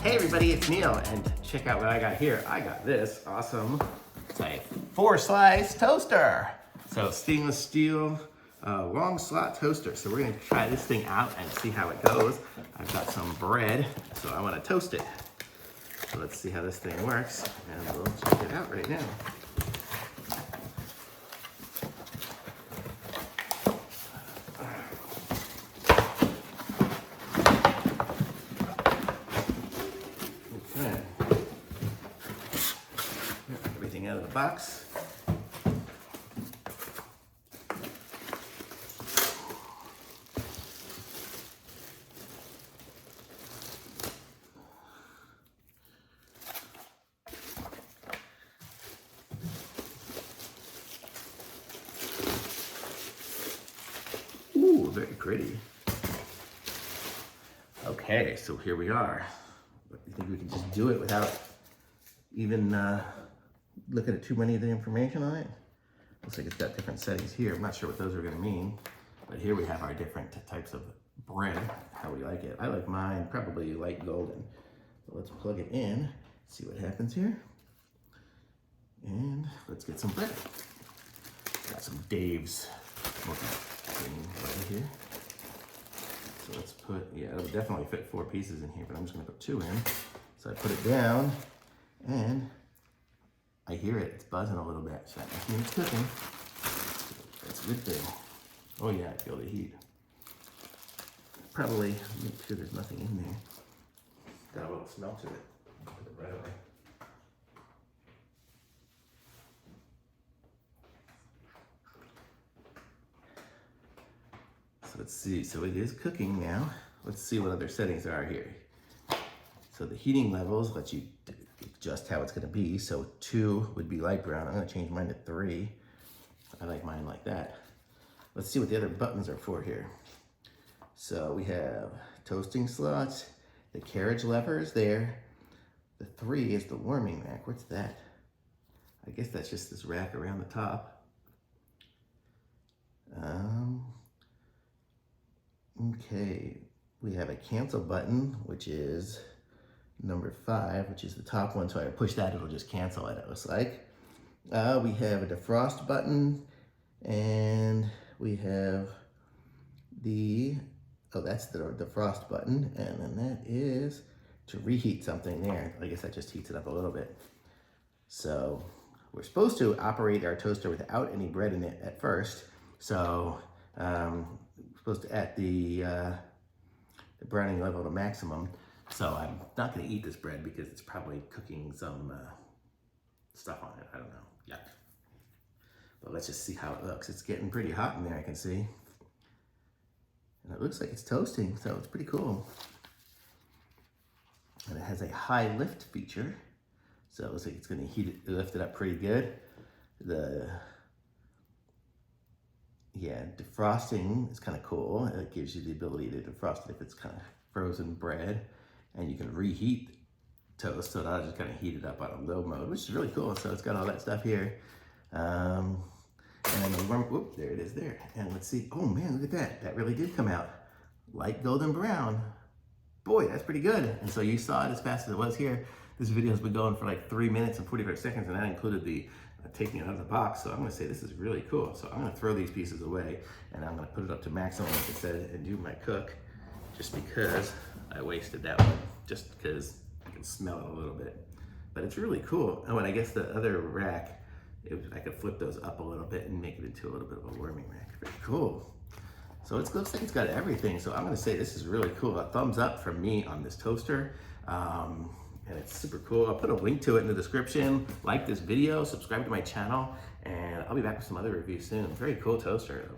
Hey everybody, it's Neil, and check out what I got here. I got this awesome, it's a 4-slice toaster. So stainless steel, long slot toaster. So we're gonna try this thing out and see how it goes. I've got some bread, so I wanna toast it. So let's see how this thing works, and we'll check it out right now. Everything out of the box. Ooh, very pretty. Okay, so here we are. You think we can just do it without even looking at too many of the information on it? Looks like it's got different settings here. I'm not sure what those are gonna mean, but here we have our different types of bread, how we like it. I like mine probably light golden. So let's plug it in, see what happens here. And let's get some bread. Got some Dave's thing right here. So let's put, yeah, it'll definitely fit 4 pieces in here, but I'm just gonna put 2 in. So I put it down, and I hear it, it's buzzing a little bit, so that must mean it's cooking. That's a good thing. Oh yeah, I feel the heat. Probably make sure there's nothing in there. Got a little smell to it. Put it right away. So let's see, so it is cooking now. Let's see what other settings there are here. So the heating levels let you adjust how it's gonna be. So 2 would be light brown. I'm gonna change mine to 3. I like mine like that. Let's see what the other buttons are for here. So we have toasting slots, the carriage lever is there. The 3 is the warming rack. What's that? I guess that's just this rack around the top. Okay, we have a cancel button, which is number 5, which is the top one. So I push that, it'll just cancel it looks like. We have a defrost button, and we have the, oh, that's the defrost button. And then that is to reheat something there. I guess that just heats it up a little bit. So we're supposed to operate our toaster without any bread in it at first. So we're supposed to at the browning level to maximum. So I'm not gonna eat this bread because it's probably cooking some stuff on it. I don't know, yuck. But let's just see how it looks. It's getting pretty hot in there, I can see. And it looks like it's toasting, so it's pretty cool. And it has a high lift feature. So it looks like it's gonna lift it up pretty good. Yeah, defrosting is kind of cool. It gives you the ability to defrost it if it's kind of frozen bread. And you can reheat toast, so that'll just kind of heat it up on a low mode, which is really cool. So it's got all that stuff here. And then the warm, whoop, there it is there. And let's see, oh man, look at that. That really did come out. Light golden brown. Boy, that's pretty good. And so you saw it as fast as it was here. This video has been going for like 3 minutes and 45 seconds, and that included the taking it out of the box. So I'm gonna say this is really cool. So I'm gonna throw these pieces away, and I'm gonna put it up to maximum, like I said, and do my cook, just because I wasted that one, just because I can smell it a little bit. But it's really cool. Oh, and I guess the other rack, I could flip those up a little bit and make it into a little bit of a warming rack. Very cool. So it looks like it's got everything. So I'm gonna say this is really cool. A thumbs up from me on this toaster. And it's super cool. I'll put a link to it in the description. Like this video, subscribe to my channel, and I'll be back with some other reviews soon. Very cool toaster.